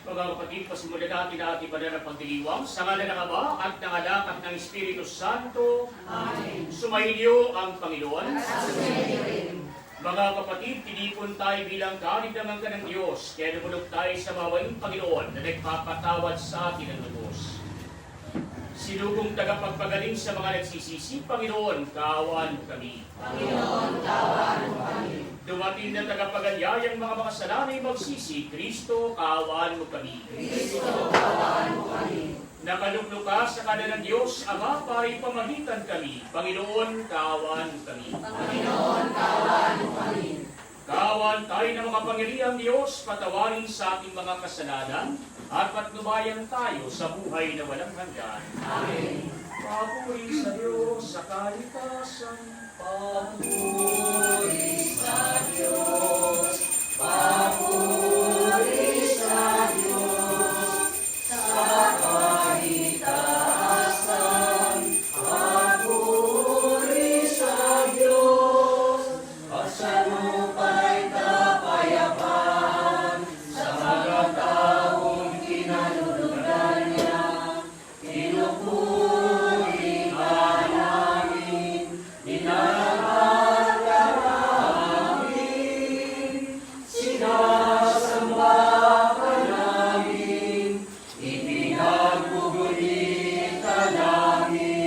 Mga kapatid, pasimulan natin ang ating banal na pagdiriwang sa ngalan ng Ama at ng Anak at ng Espiritu Santo. Amen. Sumainyo ang Panginoon. Mga kapatid, tinipon tayo bilang kaligtaman ka ng Diyos, kaya lumulog tayo sa mawaing Panginoon na nagpapatawad sa atin ng lubos. Sinugong tagapagpagaling sa mga nagsisisi, Panginoon, kaawaan mo kami. Panginoon, kaawaan mo kami. Dumating na tagapaganyayang mga makasalanay magsisi, Kristo, kaawaan mo kami. Kristo, kaawaan mo kami. Nakaluglo ka sa kanan ng Diyos, Ama, para ipamagitan kami. Panginoon, kaawaan mo kami. Panginoon, kaawaan mo kami. Kaawaan tayo ng mga pangyarihang Diyos, patawarin sa ating mga kasalanan, at patnubayan tayo sa buhay na walang hanggan. Amen. Papuri sa Diyos sa kalikasan. Papuri sa Diyos. Papuri sa Diyos. Sa kalikasan. Papuri sa Diyos. At sa lupa'y kapayapaan. Sa mga taong kinalulugan niya. Pinupuri ka namin. Minamahal ka namin. Sinasamba ka namin. Ipinagbubulit ka namin.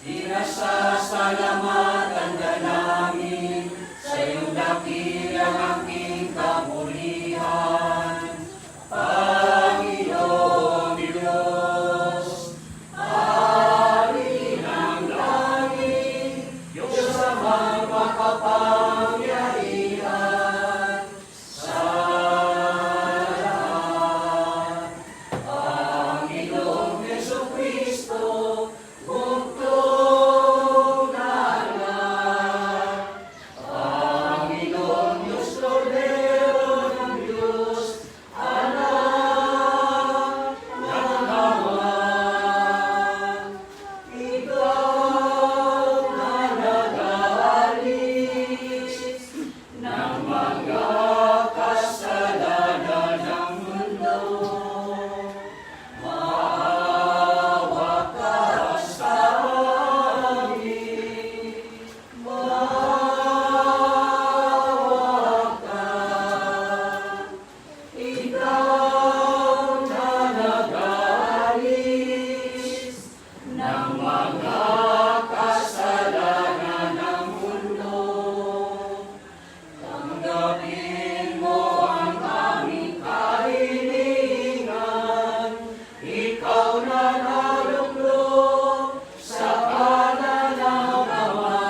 Pinasasalamatan ka namin. Sa iyong dakilang aking kapulihan. Panginoon Diyos, Hari ng langit, Diyos amang makapangyarihan sa lahat. Panginoong Jesucristo, bugtong na lahat. Panginoon Diyos, Cordero ng Diyos, Anak ng Ama, Ikaw na nag-aalis ng mga kasalanan ng mundo. Maawa ka sa amin. Maawa ka. Ikaw na nag-aalis ng mga kasalanan ng mundo. Tanggapin mo ang aming kahilingan. Ikaw na naluklok sa kanan ng Ama.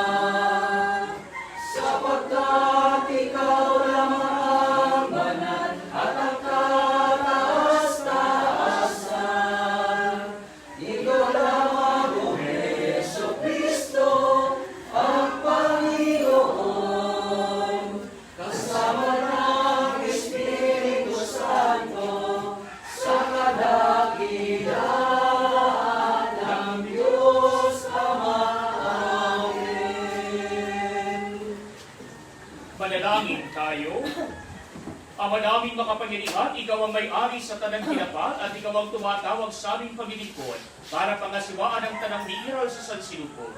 Sapagkat ikaw lamang ang banal at ang kataas-taasan. Ikaw lamang, O Jesucristo, ang Panginoon. Kasama ng Espiritu Santo, sa kadakilaan ng Diyos Ama. Amen. Manalangin tayo. Ama naming makapangyarihan, ikaw ang may-ari sa tanang hinapat at ikaw ang tumatawag sa aming paglilingkod para pangasiwaan ang tanang miiral sa sansinuko.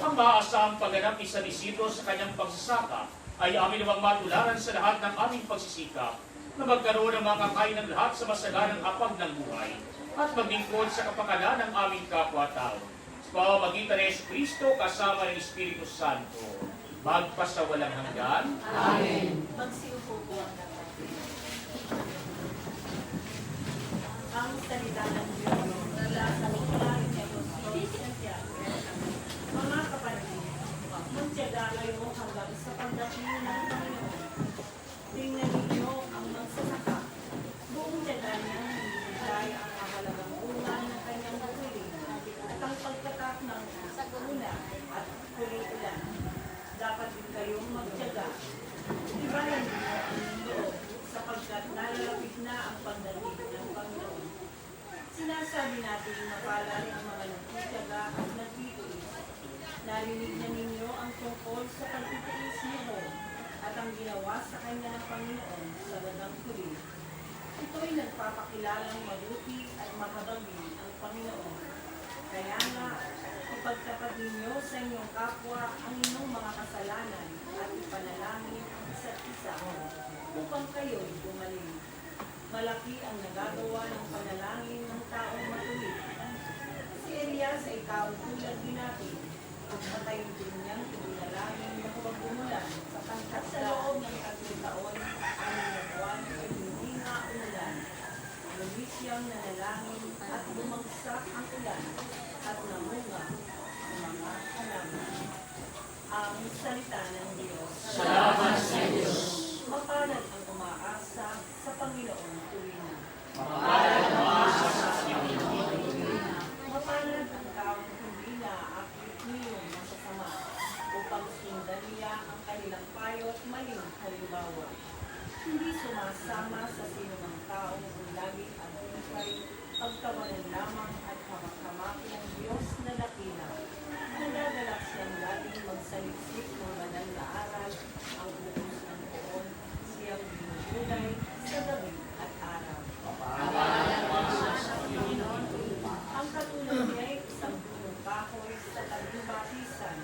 Ang maaasahang pagganap ni San Isidro sa kanyang pagsasaka ay amin namang matularan sa lahat ng aming pagsisikap na magkaroon ng mga kakain ng lahat sa masaganang apag ng buhay at maglingkod sa kapakanan ng aming kapwa-tao. Sa pamamagitan ni Jesucristo kasama ng Espiritu Santo, magpasawalang hanggan. Amen. Magsiupo po ang lahat. Ang salita ng Diyos mula sa Litrario ni Apostol Santiago. Mga kapatid, magtiyaga kayo hanggang sa pagdating ng Panginoon. Tingnan ninyo ang magsasaka. Buong tiyaga niya hinihintay ang mahalagang bunga ng kanyang buwiling at ang pagkatak ng saguna at kulit-ulan. Dapat din kayong magtiyaga. Ibahin niyo ang loob sapagkat nalalapit na ang pagdating ng Panginoon. Sinasabi natin mapalad ang mga nagtitiyaga at nagtitiis. Narinig na ninyo ang tungkol sa pagtitiis ni Job at ang ginawa sa kanya ng Panginoon sa bandang huli. dalang mabuti at makabagin ang Panginoon. Kaya nga, ipagtapat ninyo sa inyong kapwa ang inyong mga kasalanan at ipanalangin ang isa't isa upang kayo'y gumaling. Malaki ang nagagawa ng panalangin ng taong matuwid. Si Elias ay taong tulad din natin. Pagpatayin din niyang pinalangin na huwag umulan sapagkat sa loob ng 3 taon ang buwan ay hindi nga umulan. Lumis siyang nanalangin at bumagsak ang ulan at namunga ang mga halaman. Ang salita ng Diyos. Salamat sa Diyos. Mapalad ang umaasa sa Panginoon tuwina. Mapalad ang umaasa sa Panginoon tuwina. Mapalad ang taong hindi naaakit niyong masasama upang sundan niya ang kanilang payo at maling halimbawa. Hindi sumasama sa sinumang taong laging ang buhay, pagtawanan lamang at hamak-hamakin ng Diyos na dakila. Nagagalak siyang laging magsaliksik ng banal na aral, ang utos ng poon, siyang binubulay sa gabi at araw. Ang katulad niya ay isang punong kahoy sa tagbibasisan,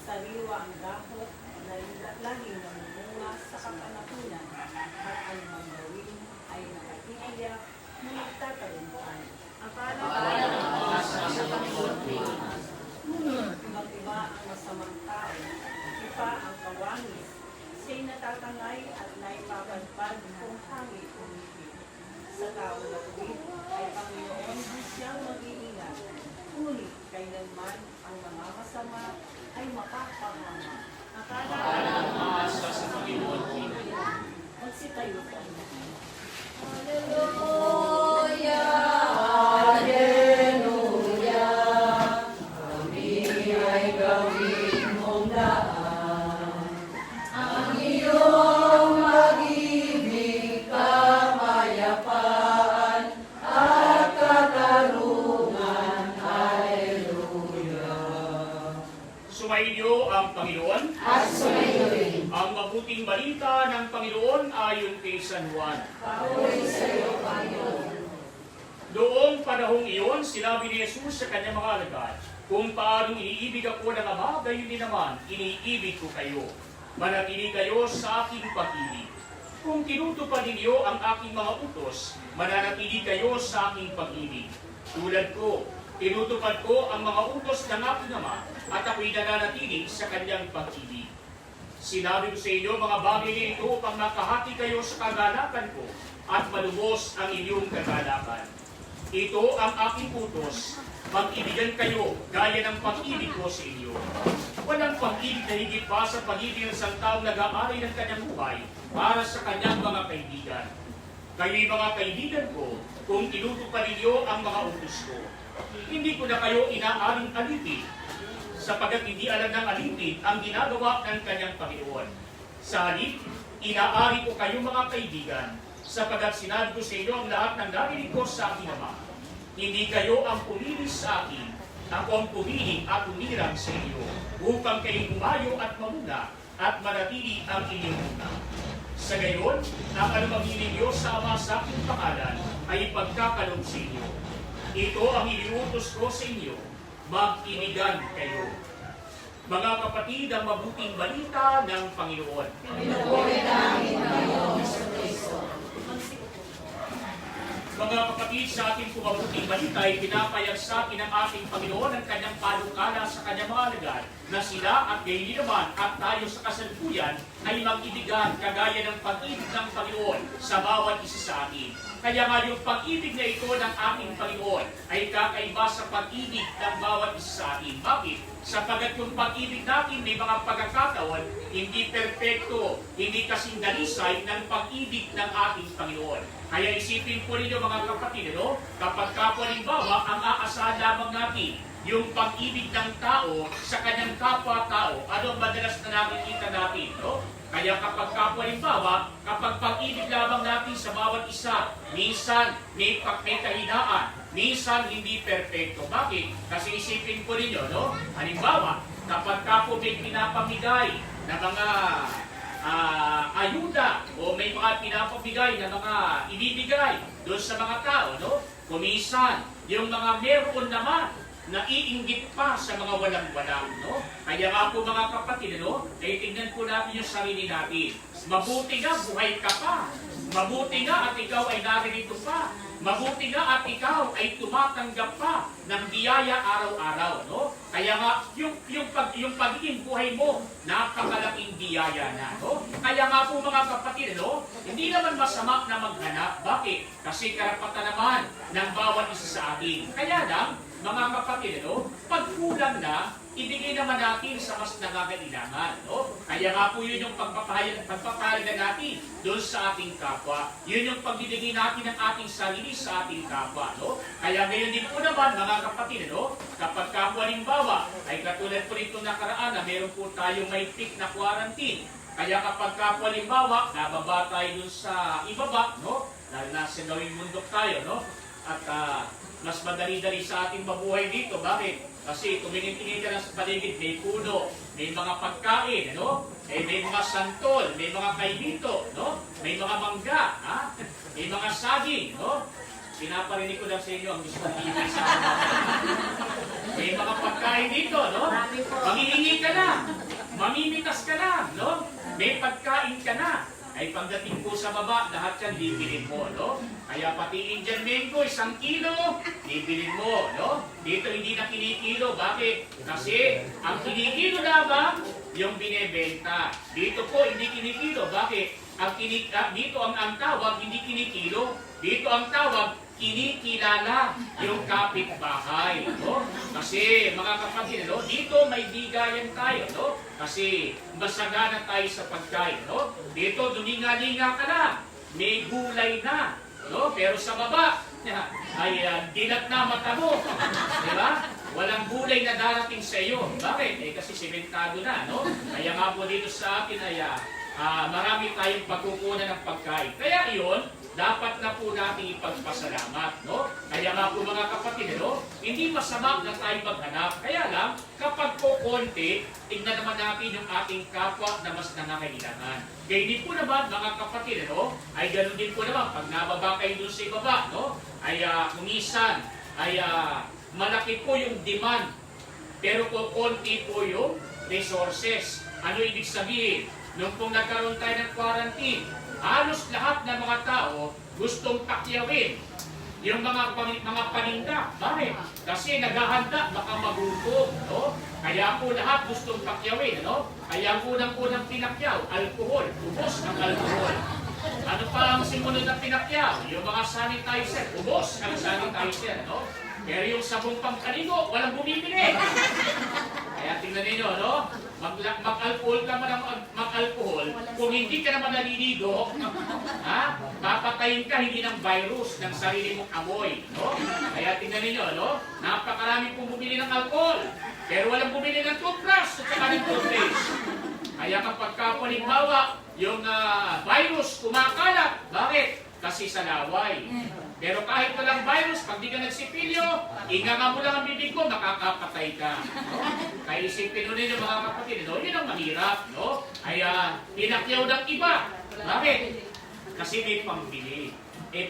sariwa ang dahot na laging namumunga sa kapanahunan, at anumang gawin ay nakatitiyak na magtatagumpay. Akala Mapalad ang umaasa sa Panginoon tuwina. Iba ang masamang tao, iba ang kawangis, siya'y natatangay at naipapadpad kung hangin umipit. Sa tao na tuwid ay Panginoon ang siyang mag-iingat, ngunit kailanman ang mga masama ay mapapahama. Akala Mapalad ang umaasa sa Panginoon tuwina. magsitayo po. Sumainyo ang Panginoon. At sumayo rin. Ang mabuting balita ng Panginoon ayon kay San Juan. Papuri sa iyo, Panginoon. Noong panahong iyon, sinabi ni Jesus sa kanyang mga alagad, kung paanong iniibig ako ng Ama, gayon din naman, iniibig ko kayo. Manatili kayo sa aking pag-ibig. Kung tinutupad ninyo ang aking mga utos, mananatili kayo sa aking pag-ibig. Tulad ko, tinutupad ko ang mga utos ng aking Ama, at ako'y nananatili sa kanyang pag-ibig. Sinabi ko sa inyo, mga bagay na ito upang makahati kayo sa kagalakan ko at malubos ang inyong kagalakan. Ito ang aking utos, mag-ibigan kayo gaya ng pag-ibig ko sa inyo. Walang pag-ibig na higit pa sa pag-ibig ng isang taong nag-aaral ng kanyang buhay para sa kanyang mga kaibigan. Kayo'y mga kaibigan ko kung tinutupad ninyo ang mga utos ko. Hindi ko na kayo inaaring alipin, sapagat hindi alam ng alipin ang ginagawa ng kanyang Panginoon. Sa halip, inaari ko kayo mga kaibigan, sapagat sinabi ko sa inyo ang lahat ng narinig ko sa aking Ama. Hindi kayo ang pumili sa akin, ako ang pumili at umirang sa inyo, upang kayo umayo at mamuna at manatili ang inyong muna. Sa gayon, ang anumang hiling niyo sa Ama sa aking pangalan ay ipagkakaloob sa inyo. Ito ang iniutos ko sa inyo, mag-ibigan kayo. Mga kapatid, ang mabuting balita ng Panginoon. Pinupuri namin, Panginoon Kristo. Mga kapatid, sa ating mabuting balita ay pinapayag sa atin ng ating Panginoon ang kanyang panukala sa kanyang mga alagad na sila at gayon naman at tayo sa kasalukuyan ay mag-ibigan kagaya ng pag-ibig ng Panginoon sa bawat isa sa atin. Kaya nga yung pag-ibig na ito ng ating Panginoon ay kakaiba sa pag-ibig ng bawat isa sa atin. Bakit? Sapagat yung pag-ibig natin may mga pagkakataon, hindi perpekto, hindi kasing dalisay ng pag-ibig ng ating Panginoon. Kaya isipin po ninyo mga kapatid, no? Kapag halimbawa, ang aasahan lamang natin, yung pag-ibig ng tao sa kanyang kapwa-tao, ano ang madalas na nakikita natin, no? Kaya kapag halimbawa, kapag pag-ibig lamang natin sa bawat isa, minsan may kahinaan, minsan hindi perpekto. Bakit? Kasi isipin po ninyo, no? Halimbawa, kapag po may pinapamigay na mga ayuda o may mga pinapabigay na mga ibibigay doon sa mga tao, no? Kumisan, yung mga meron naman na iinggit pa sa mga walang-walang, no? Kaya nga po mga kapatid, no? Kaya tingnan po natin yung sarili natin. Mabuti nga, buhay ka pa. Mabuti nga at ikaw ay naririto pa. Mabuti nga at ikaw ay tumatanggap pa ng biyaya araw-araw, no? Kaya nga, yung pagiging buhay mo, napakalaking biyaya na, no? Kaya nga po mga kapatid, no? Hindi naman masama na maghanap. Bakit? Kasi karapatan naman ng bawat isa sa atin. Kaya lang, mga kapatid, no? Pag kulang na, ibigay naman natin sa mas nangangailangan, no? Kaya nga po yun yung pagpapahalaga natin doon sa ating kapwa. Yun yung pagbibigay natin ng ating sarili sa ating kapwa, no? Kaya ngayon din po naman, mga kapatid, no? Kapag kapwa halimbawa, ay katulad po rito nakaraan na meron po tayong may peak na quarantine. Kaya kapag kapwa halimbawa, nababa tayo doon sa ibaba, no? Dahil nasa gawing mundok tayo, no? At mas madali-dali sa ating mabuhay dito. Bakit? Kasi tumingin-tingin ka lang sa paligid, may puno, may mga pagkain, ano? May mga santol, may mga kaibito, no? May mga mangga, ha? May mga saging, no? Pinaparinig ko lang sa inyo ang gusto ng ibig sa akin. May mga pagkain dito, no? Manghihingi ka na, mamimitas ka na, no? May pagkain ka na. Ay pagdating po sa baba, lahat yan bibilin mo, no? Kaya pati Indian mango, 1 kilo, bibilin mo, no? Dito hindi na kinikilo. Bakit? Kasi ang kinikilo lamang yung binebenta. Dito po hindi kinikilo. Bakit? Dito ang tawag, hindi kinikilo. Dito ang tawag, kinikilala yung kapitbahay, no? Kasi mga kapatid, no? Dito may bigayan tayo, no? Kasi masagana tayo sa pagkain, no? Dito duminga-linga ka na, may gulay na, no? Pero sa baba, ay dilat na mata mo, di ba? Walang gulay na darating sa iyo. Bakit? Kasi sementado na, no? Kaya nga po dito sa atin ay marami tayong pagkukunan ng pagkain. Kaya iyon, dapat na po natin ipagpasalamat, no? Kaya nga po mga kapatid, no? Hindi masama na tayo maghanap. Kaya lang, kapag po konti, tignan naman natin yung ating kapwa na mas nangangailangan. Kaya hindi po naman, mga kapatid, no? Ay ganoon din po naman, pag nababa kayo dun sa ibaba, no? Ay kumisan, ay malaki po yung demand. Pero po konti po yung resources. Ano ibig sabihin? Nung pong nagkaroon tayo ng quarantine, halos lahat ng mga tao gustong pakyawin yung mga paninda. Bakit? Kasi naghahanda, baka magutom, no? Kaya po lahat gustong pakyawin, no? Kaya ang unang-unang pinakyaw, alkohol, ubos ng alkohol. Ano pa ang simunod na pinakyaw? Yung mga sanitizer, ubos ng sanitizer, no? Pero yung sabong pangkaligo, walang bumibili. Kaya tingnan ninyo, no? Mag-alcohol ka man ng mag-alcohol, kung hindi ka naman naliligo, ha? Papatayin ka hindi ng virus, ng sarili mong amoy, no? Kaya tingnan ninyo, no? Napakarami pong bumili ng alcohol, pero walang bumili ng toothbrush at saka ng toothpaste. Kaya kapag halimbawa, yung virus kumakalat, bakit? Kasi sa laway. Pero kahit walang virus, pag di ka nagsipilyo, inganga mo lang ang bibig mo, makakapatay ka. No? Kaya isipin mo ninyo mga kapatid, no? Yun ang mahirap, no? Ay pinakyaw ng iba. Bakit? Kasi may pambili.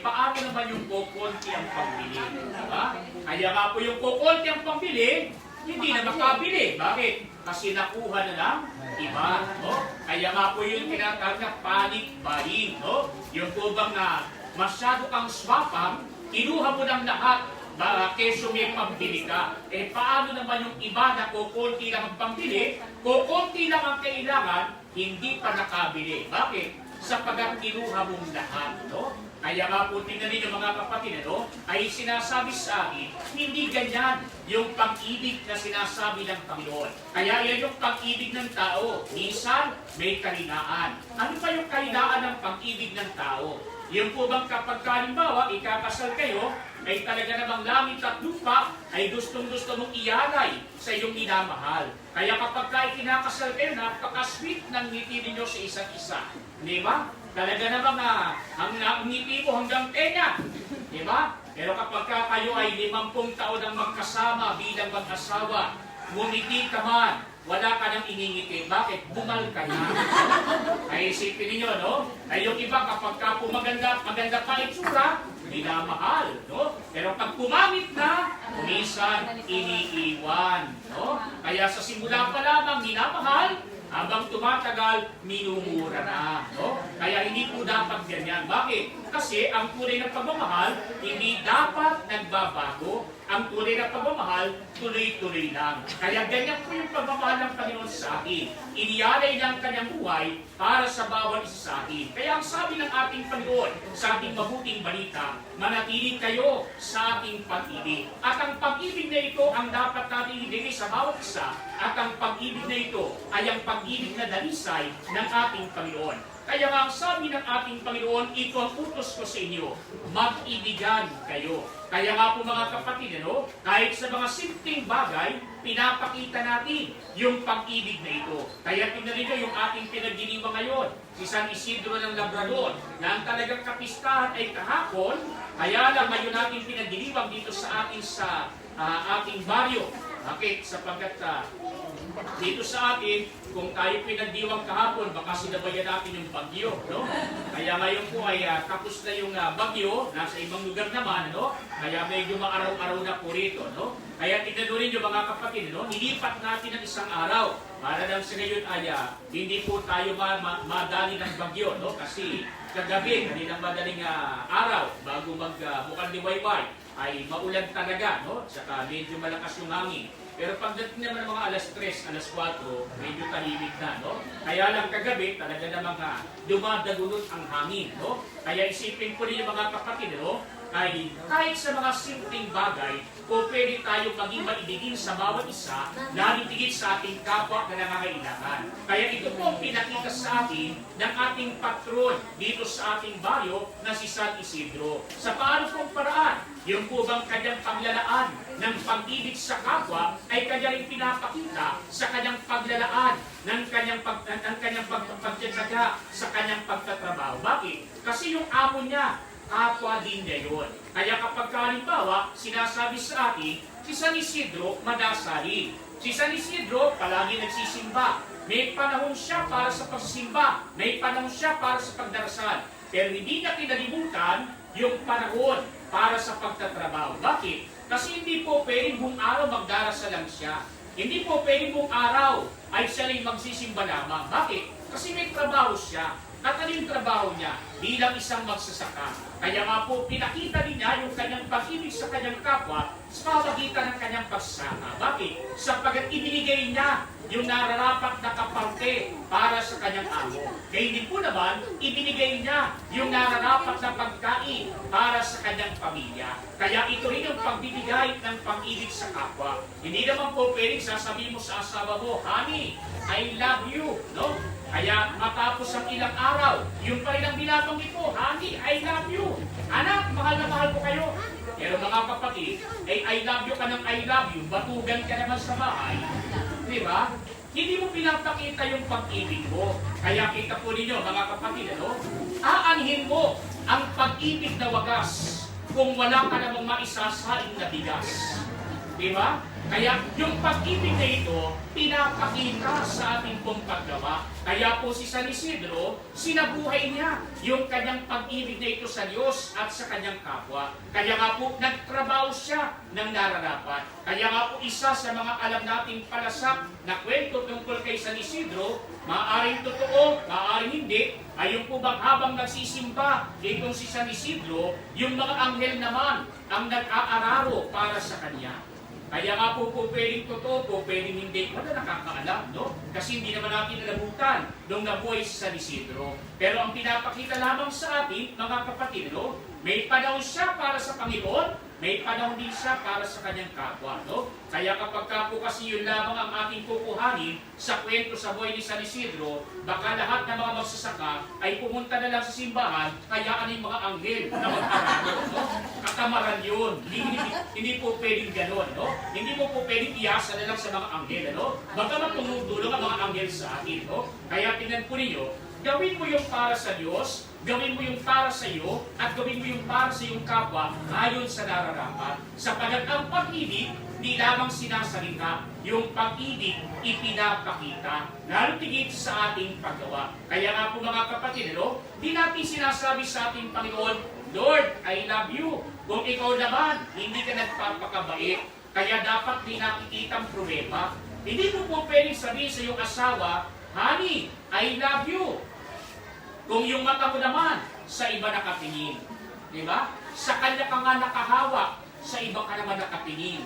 Paano naman yung kukunti ang pambili? Diba? Kaya nga po yung kukunti ang pambili, hindi na makabili. Bakit? Kasi nakuha na lang iba. No? Kaya nga po yung tinatawag na panic buying. No? Yung po bang masyado kang swapang, kinuha mo ng lahat, keso may pambili ka. Paano naman yung iba na kukunti lang ang pambili, kukunti lang ang kailangan, hindi pa nakabili. Bakit? Sapagat kinuha mong lahat, no? Kaya nga po tingnan ninyo mga kapatid, no? Ay sinasabi sa akin, hindi ganyan yung pag-ibig na sinasabi ng Panginoon. Kaya yan yung pag-ibig ng tao. Minsan, may kalinaan. Ano pa yung kalinaan ng pag-ibig ng tao? Yung po bang kapag halimbawa, ikakasal kayo, ay talaga namang langit at lupa ay gustong-gusto mong ialay sa iyong minamahal. Kaya kapag ikinakasal kayo, napaka-sweet ng ngiti ninyo sa isa't isa. Di ba? Talaga namang ang ngiti mo hanggang tenga. Di ba? Pero kapag kayo ay 50 taon ang magkasama bilang mag-asawa, ngumiti ka man, wala ka nang iningiti. Bakit? Bumal ka na. Ay isipin ninyo, no? Ay yung iba kapag ka po maganda pa itsura, minamahal, no? Pero pag pumangit na, minsan iniiwan, no? Kaya sa simula pa lamang minamahal, habang tumatagal, minumura na, no? Kaya hindi po dapat ganyan. Bakit? Kasi ang tunay ng pagmamahal, hindi dapat nagbabago. Ang tunay ng pagmamahal, tuloy-tuloy lang. Kaya ganyan po yung pagmamahal ng Panginoon sa atin. Inialay ng kanyang buhay para sa bawat isa sa atin. Kaya ang sabi ng ating Panginoon sa ating mabuting balita, manatili kayo sa ating pag-ibig. At ang pag-ibig na ito ang dapat natin ibigay sa bawat isa. At ang pag-ibig na ito ay ang pag-ibig na dalisay ng ating Panginoon. Kaya nga ang sabi ng ating Panginoon, ito ang utos ko sa inyo, mag-ibigan kayo. Kaya nga po mga kapatid, ano, kahit sa mga simpleng bagay, pinapakita natin yung pag-ibig na ito. Kaya tingnan niyo yung ating pinagdiriwang ngayon, si San Isidro ng Labrador, na ang talagang kapistahan ay kahapon, kaya lang ngayon natin pinagdiriwang dito sa ating baryo. Bakit? Sapagkat dito sa atin, kung tayo pinagdiwang kahapon, baka sinabayan natin yung bagyo, no? Kaya ngayon po ay tapos na yung bagyo, nasa ibang lugar naman, no? Kaya medyo maaraw-araw na po rito, no? Kaya tignan rin yung mga kapatid, no? Nilipat natin ang isang araw para lang sa ngayon ay hindi po tayo madali ng bagyo, no? Kasi kagabi, kaninang madaling araw, bago mukhang liwayway, ay maulan talaga, no? Saka medyo malakas yung hangin. Pero pagdating naman ng mga alas 3, alas 4, medyo tahimik na, no? Kaya lang kagabi, talaga namang dumadagulot ang hangin, no? Kaya isipin ko rin yung mga kapatid, no? Ay kahit sa mga simpleng bagay, o pwede tayo maging maibigin sa bawat isa, lalo tigit sa ating kapwa na nangangailangan. Kaya ito po ang pinakita sa atin ng ating patron dito sa ating baryo na si San Isidro. Sa paano pong paraan? Yung po bang kanyang paglalaan ng pag-ibig sa kapwa ay kanya rin pinapakita sa kanyang paglalaan ng kanyang pagtyaga sa kanyang pagtatrabaho. Bakit? Kasi yung amo niya, kapwa din niya yun. Kaya kapag halimbawa, sinasabi sa atin, si San Isidro madasalin. Si San Isidro palagi nagsisimba. May panahon siya para sa pagsisimba. May panahon siya para sa pagdarasal. Pero hindi niya kinalimutan yung panahon para sa pagtatrabaho. Bakit? Kasi hindi po pwedeng buong araw magdarasal lang siya. Hindi po pwedeng buong araw ay siya rin magsisimba lamang. Bakit? Kasi may trabaho siya. At ano yung trabaho niya? Bilang isang magsasaka. Kaya nga po, pinakita din niya yung kanyang pag-ibig sa kanyang kapwa sa pamagitan ng kanyang pagsasaka. Bakit? Sapagkat ibinigay niya yung nararapat na kaparte para sa kanyang amo. Kaya hindi po naman, ibinigay niya yung nararapat na pagkain para sa kanyang pamilya. Kaya ito rin yung pagbibigay ng pag-ibig sa kapwa. Hindi naman po pwedeng sasabihin mo sa asawa mo, honey, I love you, no? Kaya matapos ang ilang araw, yung pa rin ang binabanggit mo, honey, I love you. Anak, mahal na mahal ko kayo. Pero mga kapatid, I love you ka ng I love you, batugan ka naman sa bahay. Di ba? Hindi mo pinapakita yung pag-ibig mo. Kaya kita po ninyo, mga kapatid, ano? Aanhin mo ang pag-ibig na wagas kung wala ka namang maisasaing na bigas. Di ba? Kaya yung pag-ibig na ito, pinapakita sa ating pong paggawa. Kaya po si San Isidro, sinabuhay niya yung kanyang pag-ibig na ito sa Diyos at sa kanyang kapwa. Kaya nga po, nagtrabaho siya ng nararapat. Kaya nga po, isa sa mga alam nating palasak na kwento tungkol kay San Isidro, maaaring totoo, maaaring hindi, ay yung po bang habang nagsisimba itong si San Isidro, yung mga anghel naman ang nag-aararo para sa kanya. Kaya nga po pwedeng totoo po, pwedeng hindi. Wala nakakaalam, no? Kasi hindi naman natin nalabutan nung nabuhay si San Isidro. Pero ang pinapakita lamang sa atin, mga kapatid, no? May panahon siya para sa Panginoon, may panahon din siya para sa kanyang kapwa, no? Kaya kapag po kasi yun lamang ang ating kukuhanin sa kwento sa buhay ni San Isidro, baka lahat ng mga magsasaka ay pumunta na lang sa simbahan, kayaan yung mga anghel na mag-araro, no? Katamaran yun. Hindi po pwedeng gano'n, no? Hindi mo po pwedeng iasa na lang sa mga anghel, no? Baka matulong ang mga anghel sa atin, no? Kaya tingnan po ninyo, gawin mo yung para sa Diyos, gawin mo yung para sa iyo, at gawin mo yung para sa iyong kapwa ayon sa nararapat. Sapagat ang pag-ibig, hindi lamang sinasalita, yung pag-ibig ipinapakita. Lalo tigit sa ating paggawa. Kaya nga po mga kapatid, di natin sinasabi sa ating Panginoon, Lord, I love you. Kung ikaw naman, hindi ka nagpapakabait, kaya dapat di nakikitang problema. Hindi mo po pwedeng sabihin sa iyong asawa, Honey, I love you. Kung yung mata mo naman, sa iba nakatingin. Diba? Sa kanya ka nga nakahawak, sa iba ka naman nakatingin.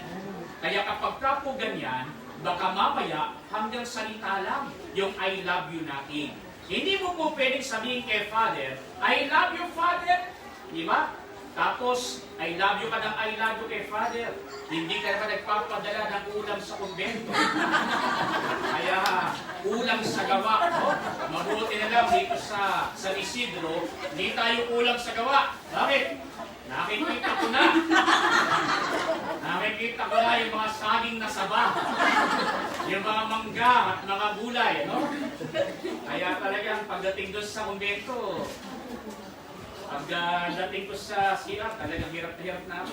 Kaya kapag ka po ganyan, baka mamaya hanggang salita lang yung I love you natin. Hindi mo po pwedeng sabihin kay Father, I love you, Father. Diba? Tapos, I love you ka ng I love you kay Father. Hindi ka naman nagpapadala ng ulam sa kumbento. Kaya, ulam sa gawa. No? Mabuti na lang dito sa San Isidro, hindi tayo ulam sa gawa. Bakit? Nakikita ko na. Nakikita ko na yung mga saging na saba. Yung mga mangga at mga gulay. No? Kaya talagang pagdating doon sa kumbento, pagdating ko sa CR, talagang hirap na hirap na ako.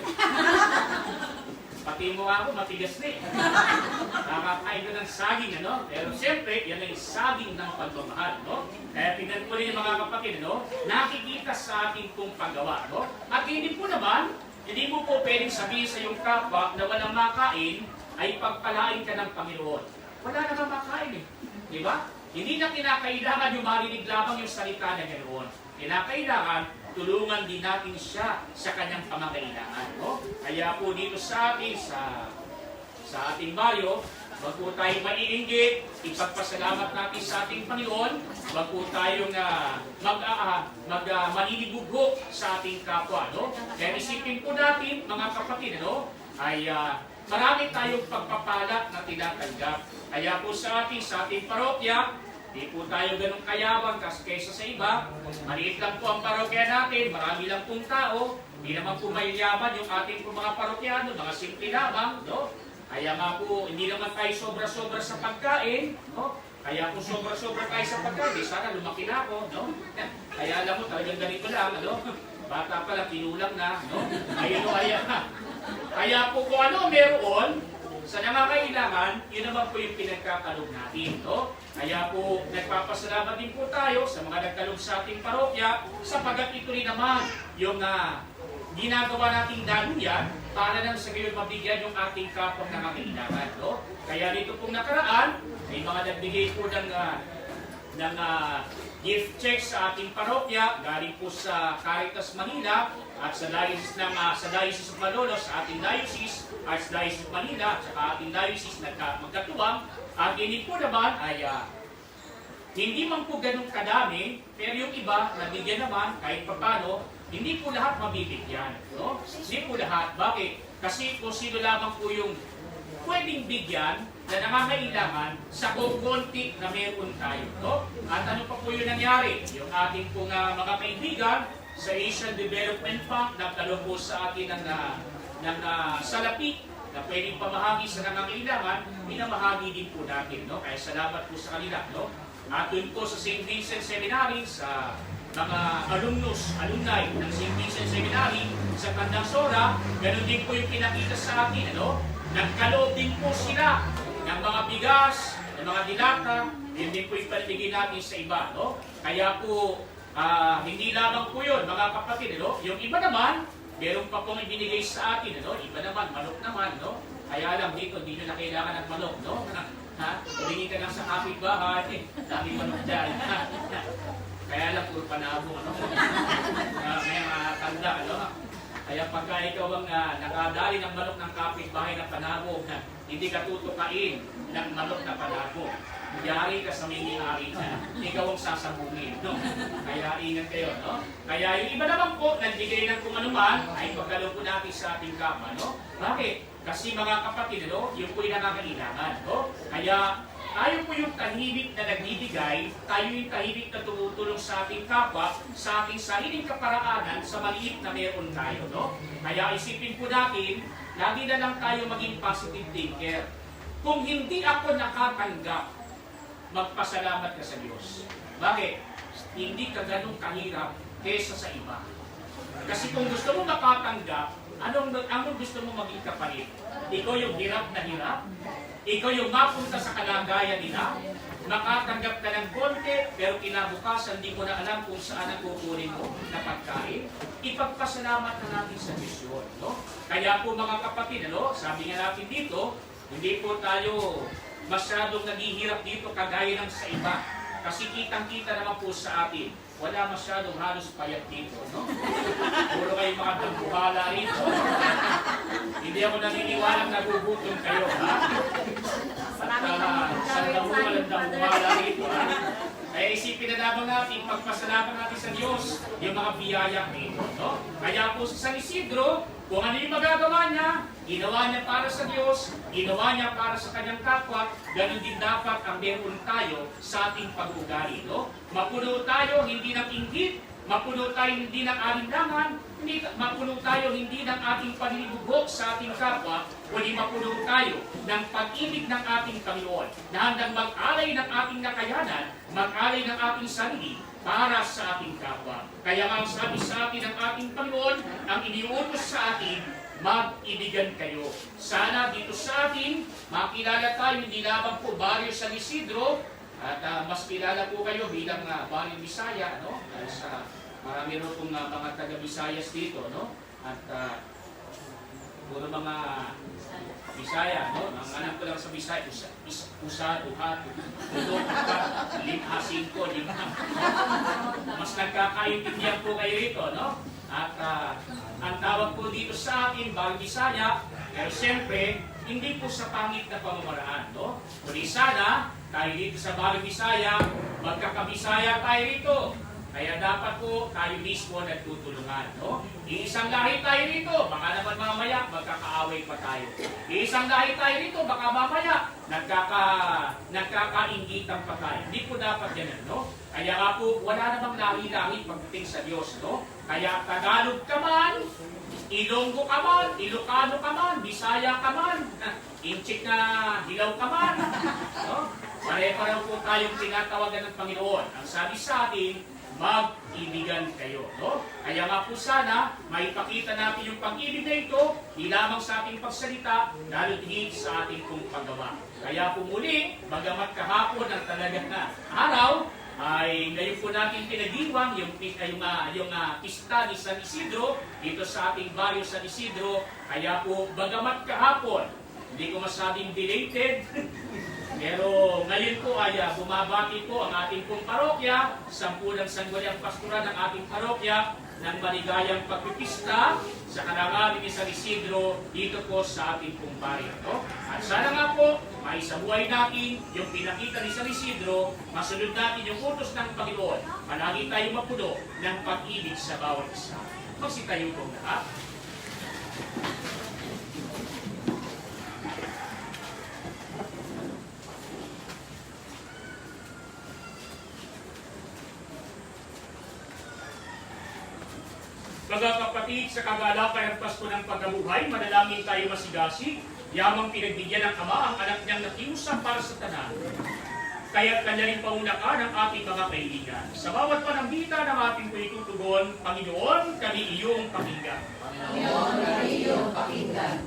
Pati mo ako, matigas na eh. Nakakain ko ng saging, ano? Pero siyempre, yan ay saging ng pagmamahal, no? Kaya tingnan ko rin yung mga kapatid, no? Nakikita sa ating pong paggawa, no? At hindi po naman, hindi mo po pwedeng sabihin sa iyong kapwa na walang makain, ay pagpalain ka ng Panginoon. Wala naman makain eh. Di ba? Hindi na kinakailangan yung marinig lamang yung salita na ganoon. Kinakailangan, tulungan din natin siya sa kanyang pangangailangan. No? Kaya po dito sa atin, sa ating bayo, wag po tayong maiinggit, ipagpasalamat natin sa ating Panginoon, wag po tayong maninibugho sa ating kapwa. No? Kaya isipin po natin, mga kapatid, no? Ay marami tayong pagpapala na tinatanggap. Kaya po sa ating parokya, di po tayo ganun kayabang kaysa sa iba. Maliit lang po ang parokya natin, marami lang pong tao. Hindi naman po mayayaman yung ating po mga parokyano, mga simple lamang. No? Kaya nga po, hindi naman tayo sobra-sobra sa pagkain. No? Kaya kung sobra-sobra tayo sa pagkain, sana lumaki na ako. No? Kaya alam mo, talagang ganito lang. Ano? Bata pa lang, tinulang na. No? Ayun o kaya. Kaya po kung ano meron, sa nangangailangan, yun naman po yung pinagkakalog natin. No? Kaya po, nagpapasalamat din po tayo sa mga nagkalog sa ating parokya sapagat ito rin naman yung ginagawa nating daluyan para nang sa gayon mabigyan yung ating kapwa nangangailangan. No? Kaya dito pong nakaraan, may mga nagbigay po ng gift check sa ating parokya, galing po sa Caritas Manila at sa Diocese of Malolos, sa ating diocese, Archdiocese of Manila, at sa ating diocese magkatuwang. At hindi po naman ay hindi man po ganun kadami, pero yung iba, nabigyan naman kahit papano, hindi po lahat mabibigyan. No? Hindi po lahat. Bakit? Kasi kung sino lamang po yung pwedeng bigyan na nangangailangan sa kukunti na meron tayo. No? At ano pa po yung nangyari? Yung ating pong mga kaibigan sa Asian Development Bank, nagtalo po sa atin ng salapi na pwedeng pamahagi sa nangangailangan, pinamahagi din po natin. No? Kaya salamat po sa kanila. No? At dun po sa St. Vincent Seminary, sa mga alumni ng St. Vincent Seminary sa Tandang Sora, ganun din po yung pinakita sa atin. Ano? Nagkaloob din po sila ng mga bigas, ng mga dilata, yun din po yung paligid natin sa iba. No? Kaya po, hindi lamang po yun, mga kapatid. No? Yung iba naman, meron pa pong ibinigay sa atin. No? Iba naman, manok naman. No? Kaya alam dito, hindi nyo na kailangan ng manok. No? Humingi ka lang sa kapitbahay, daming manok dyan. Kaya lang, puro panabong. Ano? May mga tanda. Ano? Kaya pagka ikaw ang nakadali ng manok ng kapitbahay na panabong, hindi ka tutukain ng manok na panabong. Yari ka sa may-ari na, ikaw ang sasabungin. No? Kaya ingat kayo. No? Kaya yung iba naman po, nagbigay ng kung ano man, ay pagkalo po natin sa ating kama. No? Bakit? Kasi mga kapatid, no? Yun po yung nakakailangan. No? Kaya tayo po yung tahimik na nagbibigay, tayo yung tahimik na tumutulong sa ating kapwa, sa ating sariling kaparaanan, sa maliit na meron tayo. No? Kaya isipin po natin, lagi na lang tayo maging positive thinker. Kung hindi ako nakatanggap, magpasalamat ka sa Diyos. Bakit? Hindi ka ganun kahirap kesa sa iba. Kasi kung gusto mo makatanggap, anong gusto mo maging kapalit? Ikaw yung hirap na hirap? Ikaw yung mapunta sa kalagayan nila? Makatanggap ka ng konti, pero kinabukasan di mo na alam kung saan ang kukunin mo na pagkain? Ipagpasalamat na natin sa Diyos yun, no? Kaya po mga kapatid, ano, sabi nga natin dito, hindi po tayo masyadong naghihirap dito kagaya ng sa iba. Kasi kitang-kita naman po sa atin, wala masyadong halos payat dito, no? Puro kayo mga tambuhala rito. Hindi ako naniniwalang nagugutom kayo, ha? Sa walang tambuhala rito, ha? Kaya isipin na lamang natin, pagpasalamat natin sa Diyos, yung mga biyaya dito, no? Kaya po sa San Isidro, kung ano yung magagawa niya, ginawa niya para sa Diyos, ginawa niya para sa kanyang kapwa, ganun din dapat ang meron tayo sa ating pag-ugali, no? Mapuno tayo hindi ng inggit, mapuno tayo hindi ng alinlangan, mapuno tayo hindi ng ating panlibugok sa ating kapwa, kundi mapuno tayo ng pag-ibig ng ating Panginoon, na handang mag-alay ng ating nakayanan, mag-alay ng ating sarili, para sa ating kapwa. Kaya nga ang sabi sa atin ng ating Panginoon, ang iniutos sa atin, mag-ibigan kayo. Sana dito sa atin, makilala tayo hindi lamang po Barrio San Isidro, at mas kilala po kayo bilang Barrio Bisaya, no? Sa marami rin pong mga taga-Bisayas dito, no? At puro mga Bisaya, no? Ang anak ko lang sa Bisaya, usa, duha, lima, singko, lima. Mas nagkakaintindihan po kayo rito, no? At ang tawag po dito sa atin, Barrio Bisaya, pero siyempre, hindi po sa pangit na pamamaraan, no? Kundi sana, tayo dito sa Barrio Bisaya, magkakabisaya tayo rito. Kaya dapat po tayo mismo nagtutulungan, no? Iisang lahi tayo rito, baka naman mamaya magkakaaway pa tayo. Iisang lahi tayo rito, baka mamaya nagkakainggitan pa tayo. Hindi po dapat yan, no? Kaya nga po, wala namang lahi-lahi pagdating sa Diyos, no? Kaya Tagalog ka man, Ilonggo ka man, Ilocano ka man, Bisaya ka man, Inchik na hilaw ka man, no? Pare-pareho po tayong tinatawagan ng Panginoon. Ang sabi sa atin, mag-ibigan kayo, no? Kaya nga po sana, maipakita natin yung pag-ibig na ito, di lamang sa ating pagsalita, lalo higit sa ating pong paggawa. Kaya po muli, bagamat kahapon ang talagang araw, ay ngayon po natin pinag-iwang yung pista ni San Isidro dito sa ating Barrio San Isidro. Kaya po, bagamat kahapon, hindi ko masabing belated, pero ngayon po ay bumabati po ang ating pong parokya, sampunang sangguniang pastoral ng ating parokya, ng maligayang pagpipista sa karangalan ni San Isidro dito po sa ating pong baryo. No? At sana nga po, maisabuhay natin yung pinakita ni San Isidro, masunod natin yung utos ng Panginoon, palagi tayong mapuno ng pag-ibig sa bawat isa. Magsitayo po lahat. Mga kapatid, sa kagalakan ng Pasko ng Pagkabuhay, manalangin tayo masigasig, yamang pinagbigyan ng Ama ang anak niyang nakiusap para sa tanan. Kaya't kanya rin paunlakan ang ating mga kaibigan. Sa bawat pananggita ng ating pinitutugon, Panginoon, kami iyong pakinggan. Panginoon, kami iyong pakinggan.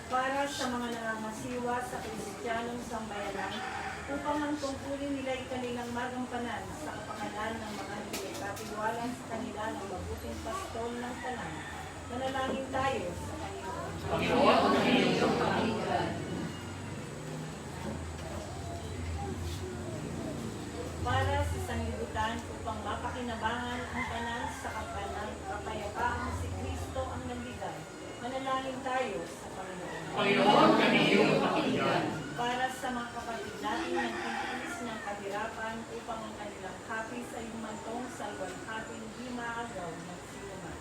Para sa mga nangangasiwa sa Kristiyanong sambayanan, upang ang tungkulin nila ay kanilang magampanan sa kapakanan ng mga katiwalan sa kanila ng mabuting pastol ng tanan. Manalangin tayo sa Panginoon. Panginoon, kami iyong pakinggan. Para sa sanglibutan upang mapakinabangan ang tanan sa kapayapaan si Kristo ang nagbigay. Manalangin tayo sa Panginoon. Panginoon, kami iyong pakinggan. Para sa mga kapatid natin ng titiis ng kahirapan upang ang kanilang kapis ay humantong sa luwalhating di maagaw ng sinuman.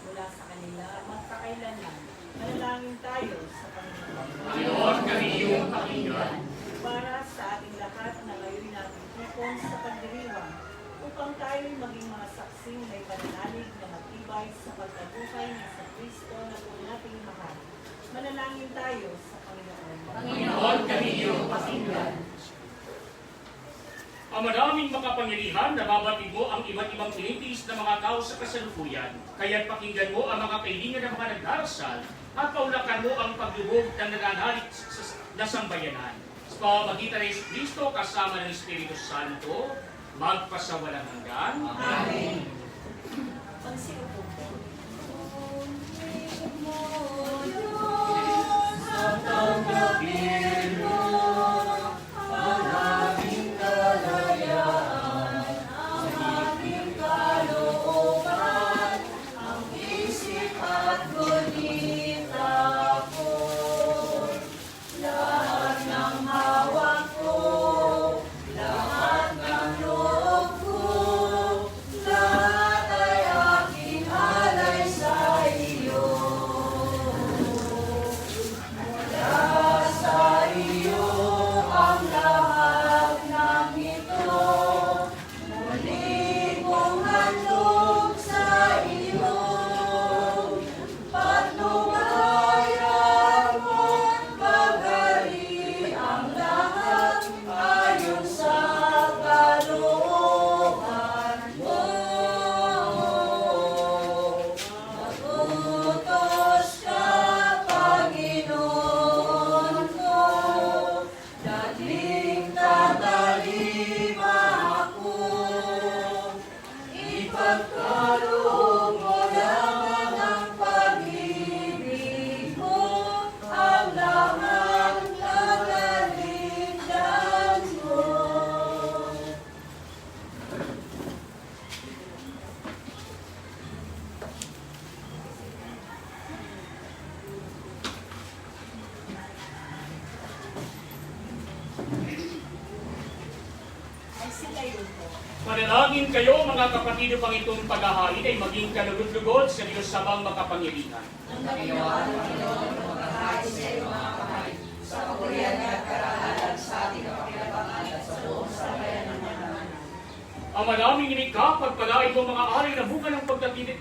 Mula sa kanila magkakailanman. Manalangin tayo sa Panginoon. Panginoon, kami iyong pakinggan. Para sa ating lahat na ngayon natin ipon sa pagdiriwang upang tayo maging mga saksing may pananalig na matibay sa pagkabuhay ni sa Kristo na po nating mahal. Manalangin tayo sa Panginoon. Panginoon, kami iyong pakinggan. Ang maraming makapangyarihan, nababatid mo ang iba't ibang tinitiis ng mga tao sa kasalukuyan. Kaya't pakinggan mo ang mga kailingan ng mga nagdarasal at paulakan mo ang paglubog ng nananalig na sambayanan. Sa pamamagitan ng Yesu Kristo kasama ng Espiritu Santo, magpasawalang hanggan. Amen. Magsiupo po. Manalangin kayo mga kapatid upang itong paghahain ay maging kalugod-lugod sa Diyos samang makapangyarihan. Ang Panginoon, magkakain sa iyo mga kamay, sa kapurihan at karahalan sa ating kapakinabangan at sa buong sambayan ng mga Ang maraming inikha, pagpalain mo mga ari na bunga ng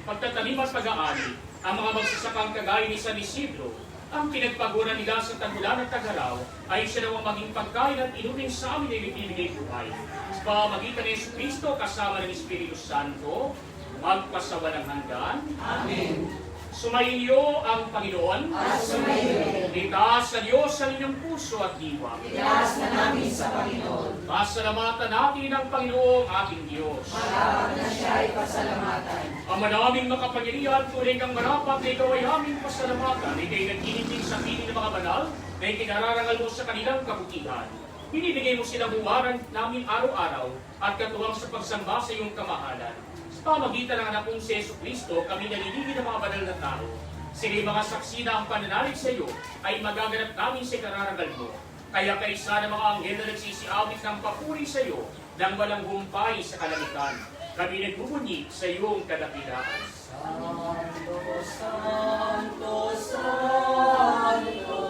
pagtatanim at pag-aani, ang mga magsasakang kagaya ni San Isidro, ang pinagpaguran nila sa tagulan at tagaraw ay siya naman maging pagkain at inumin sa amin ay nagbibigay buhay. Sa pamamagitan ng Yesu Kristo kasama ng Espiritu Santo, magpasawalang hanggan. Amen. Sumainyo ang Panginoon. At sumayo. Itaas sa Diyos sa inyong puso at diwa. Itaas na namin sa Panginoon. Pasalamatan natin ang Panginoong ating Diyos. Malawak na siya ay pasalamatan. Ang manaming makapangyarihan, tunay kang marapat na ikaw ay aming pasalamatan. Ika'y naginitig sa piling ng mga banal na ikinararangal mo sa kanilang kabutihan. Binibigay mo silang buwaran namin araw-araw at katuwang sa pagsamba sa iyong kamahalan. Sa pamagitan ng anak kong si Yesu Kristo, kami nalilingin ng mga banal na tao. Sila'y mga saksi na ang pananalig sa iyo ay magaganap namin sa ikararangal mo. Kaya kaisa ng mga anghel na nagsisiawit ng papuri sa iyo nang walang humpay sa kalamitan. Kami nagbubunyi sa iyong kadakilaan. Santo, Santo, Santo,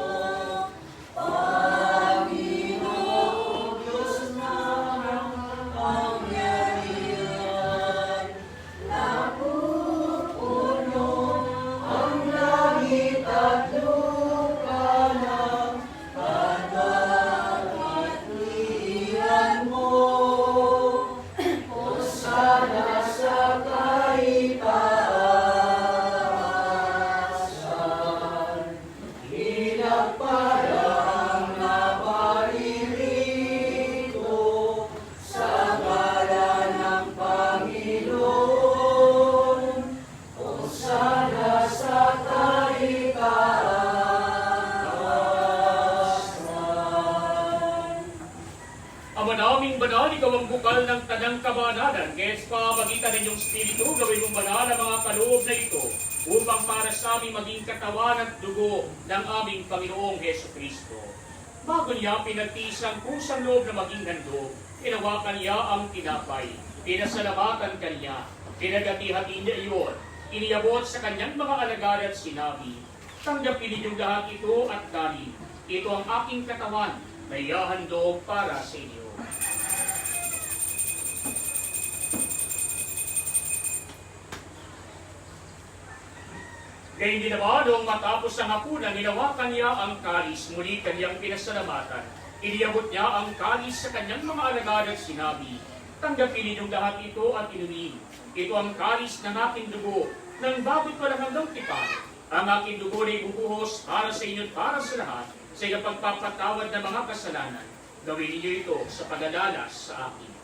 Panginoon Diyos na pangyarihan, napupuno ang langit at lupa ng pagkakatiyan mo. Hosana sa kaitaasan, pinagpalang na paririto sa ngalan ng Panginoon. Hosana sa kaitaasan. Ama naming banal, ikaw ang bukal ng tanang kabanalan. Kaya sa pamagitan ng iyong Espiritu, gawin mong banal ang mga kaloob na ito upang para sa aming maging katawan at dugo ng aming Panginoong Heso Kristo. Bago niya pinagtiis ang kusang loob na maging handog, inawakan niya ang tinapay, pinasalamatan kanya, pinagati-hati niya iyon, iniabot sa kanyang mga alagad at sinabi, tanggapin ninyong lahat ito at kanin. Ito ang aking katawan na ihahandog para sa inyo. Gayun din naman, noong matapos ang hapunan, hinawakan niya ang kalis, muli kanyang pinasalamatan. Iniabot niya ang kalis sa kanyang mga alagad at sinabi, tanggapin ninyong lahat ito at inumin. Ito ang kalis ng aking dugo, ng bago't walang hanggang tipan. Ang aking dugo na ibubuhos para sa inyo at para sa lahat, sa pagpapatawad ng mga kasalanan. Gawin ninyo ito sa pag-alala sa akin.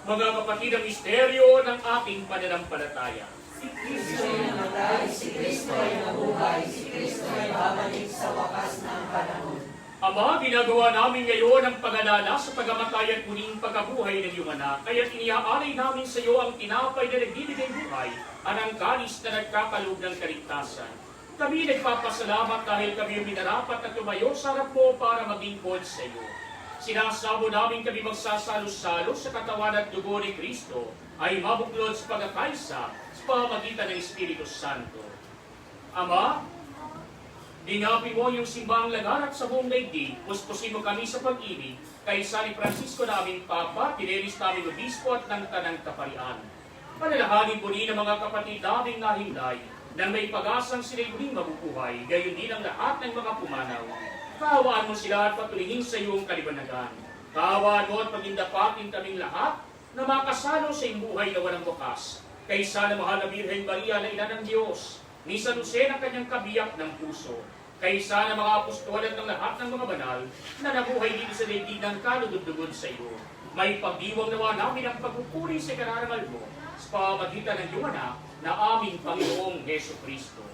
Mga kapatid, ang misteryo ng ating pananampalataya. Si Kristo ay namatay, si Kristo ay nabuhay, si Kristo ay babalik sa wakas ng panahon. Ama, ginagawa namin ngayon ang pag-alala sa pagamatay at muling pagkabuhay ng iyong anak, kaya't iniaalay namin sa iyo ang tinapay na nagbibigay buhay at ang kalis na nagkakaloob ng kaligtasan. Kami nagpapasalamat dahil kami minarapat na tumayo sa harap mo para maging pod sa iyo. Sinasabo namin kami magsasalo-salo sa katawan at dugo ni Kristo ay mabuklod sa pagkakaisa sa pamamagitan ng Espiritu Santo. Ama, dinapin mo yung simbang laganap sa buong daigdig, puspusin mo kami sa pag-ibig, kaysa ni Francisco naming Papa, Tineris naming Obispo at ng Tanang Kaparian. Panalangin po rin ang mga kapatid naming nahimlay, nang may pag-asang sila'y muling mabubuhay, gayon din ang lahat ng mga pumanaw. Kaawaan mo sila at patuloyin sa iyong kalibanagan. Kaawaan mo at pagindapatin kaming lahat na makasalo sa iyong buhay na walang wakas. Kaysa na mahal na Birhen Maria na ina ng Diyos, ni San Jose ng kanyang kabiyak ng puso. Kaysa na mga apostol at ng lahat ng mga banal na nabuhay dito sa daigdig ng kalugod-lugod sa iyo. May pagdiwang nawa namin ang pagpupuri sa kararangal mo sa pamamagitan ng iyong anak na aming Panginoong Heso Kristo.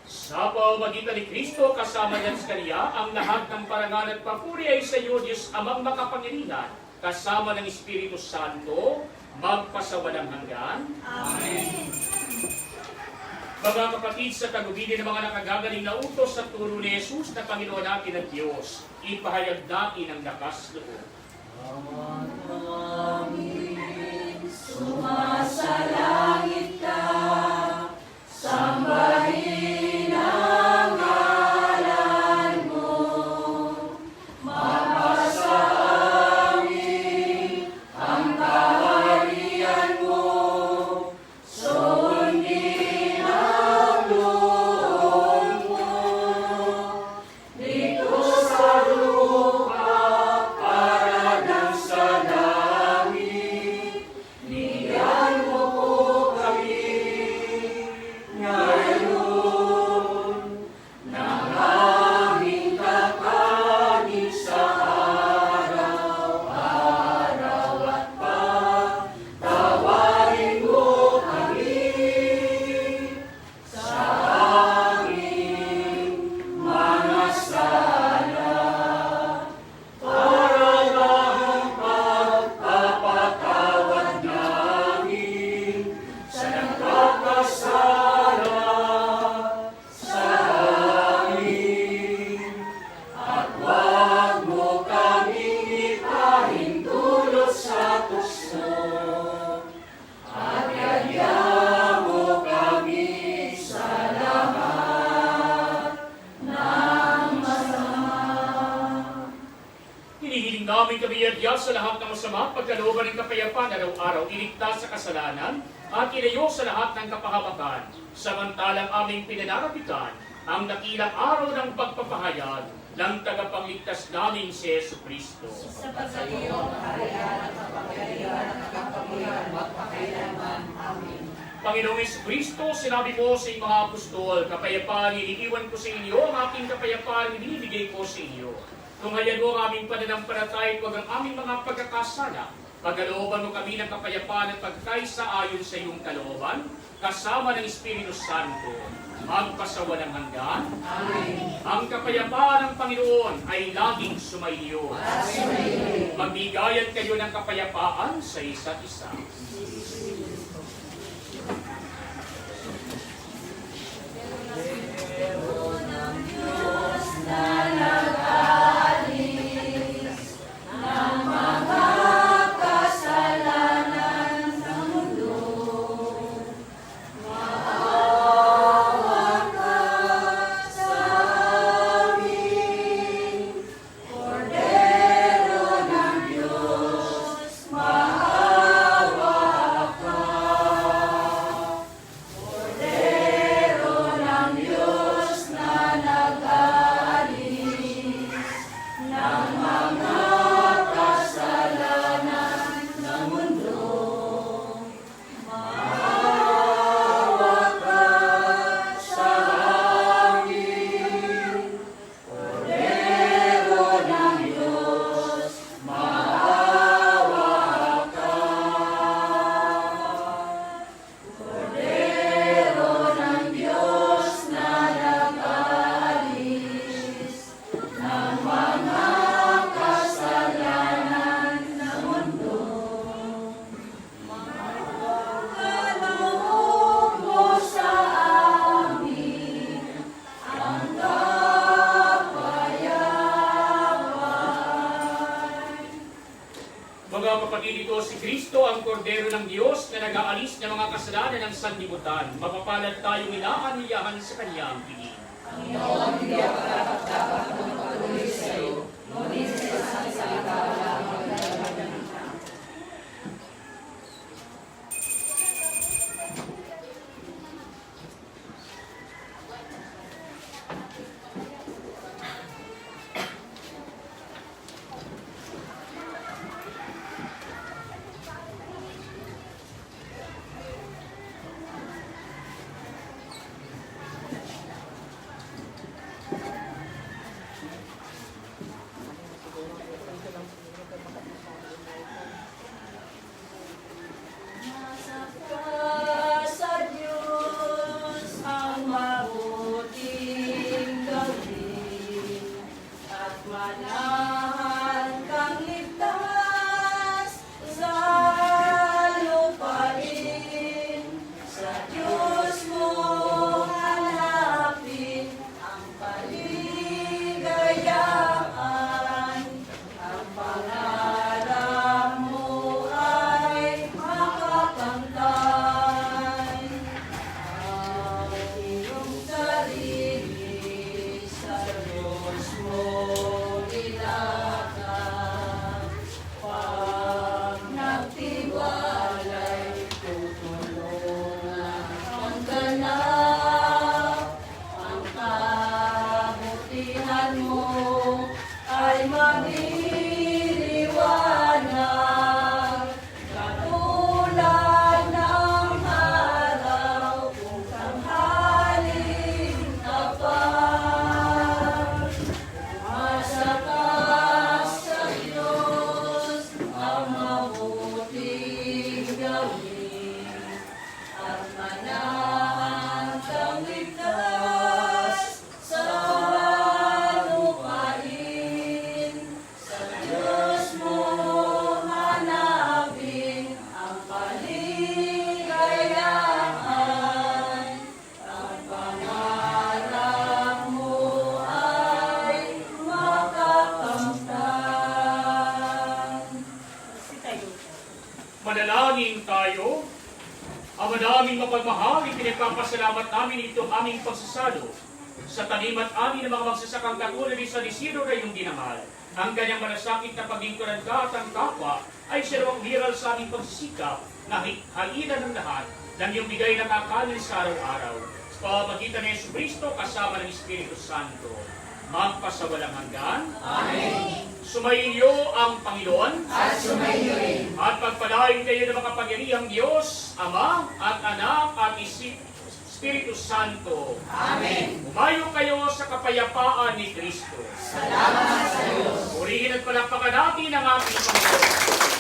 Sa pamamagitan ni Kristo kasama niya sa Kanya, ang lahat ng parangal at papuri ay sa iyo, Diyos Amang makapangyarihan, kasama ng Espiritu Santo, magpasawalang hanggan. Amen. Mga kapatid, sa tagubili ng mga nakagagaling na utos sa turo ni Jesus na Panginoon natin at Diyos, ipahayag natin ang lakas loob. Sumasalangit ka, sambahin ang ngalan mo, mapasa amin ang kaharian mo, sundin ang loob mo, dito sa lupa para ng sa langit. Bigyan mo po kami ngayon ng aming kakanin sa araw-araw at pagtawarin mo kami sa aming mga sala para lang pagpapatawad namin sa nagkakasala sa amin. At huwag mo kaming ipahintulot sa tukso, at yaya mo kami sa lahat ng masama. Hinihiling namin kami at Diyos sa lahat ng masama, pagkalooban ng kapayapaan araw-araw, iligtas sa kasalanan, at ilayo sa lahat ng kapahamakan, samantalang aming pinanarapitan ang dakilang araw ng pagpapahayag ng tagapagligtas namin si Yesu Kristo. Sapagkat iyong Kaharian at kapangyarihan at kapangyarihan magpakailanman. Amen. Panginoong Yesu Kristo, sinabi mo sa iyong mga apostol, kapayapaan iniiwan ko sa inyo, ang aking kapayapaan binibigay ko sa inyo. Tunghayan mo ang aming pananampalataya, huwag ang aming mga pagkakasala. Pagkalooban mo kami ng kapayapaan at pagkaisa ayon sa iyong kalooban, kasama ng Espiritu Santo, magpasawalang hanggan. Amen. Ang kapayapaan ng Panginoon ay laging sumaiyo. Magbigayan kayo ng kapayapaan sa isa't isa. Cordero ng Diyos, maawa ka. Mga kapatid, ito si Kristo, ang kordero ng Diyos na nag-aalis ng mga kasalanan ng sanlibutan. Mapapalad tayong inaanyayahan sa kanyang piling. Panginoon, hindi ako dapat magpatuloy sa iyo, ngunit sa isang salita lamang ang nalalaman. Sa Diyos ang mabuting gawin at manahan kang ligtas sa lupain. Sa Diyos mo hanapin ang paligayaan. Ang pangarap mo ay makapantay. Ang iyong sarili sa Diyos mo ilakad. Pag nagtiwalay, tutulungan ang ganap. Ang kabutihan mo ay magliliwanag. Katulad ng araw kung tanghaling tapat. Umasa ka sa Diyos ang mabuting gawin at manahan kang ligtas sa lupain. Sa Diyos mo hanapin ang paligayaan. Ang pangarap mo ay makakamtan. Si tayo. Manalangin tayo. Ama naming mapagmahal, pinagpapasalamat namin itong aming pagsasalo sa tanim at amin ng mga magsasakang katulad ni San Isidro na iyong dinamahal. Ang kanyang malasakit na paglingkuran ka at ang kapwa ay siya ang viral sa aming pagsisikap na halinan ng lahat ng iyong bigay na kakanin sa araw-araw. Sa pamamagitan ni Jesucristo kasama ng Espiritu Santo, magpasawalang hanggan. Amen. Sumainyo ang Panginoon At sumainyo rin. at pagpalain kayo ng makapangyarihang Diyos, Ama at Anak at Espiritu Santo. Amen. Umayo kayo sa kapayapaan ni Kristo. Salamat sa Diyos. Purihin at palakpakan natin ang ating Panginoon.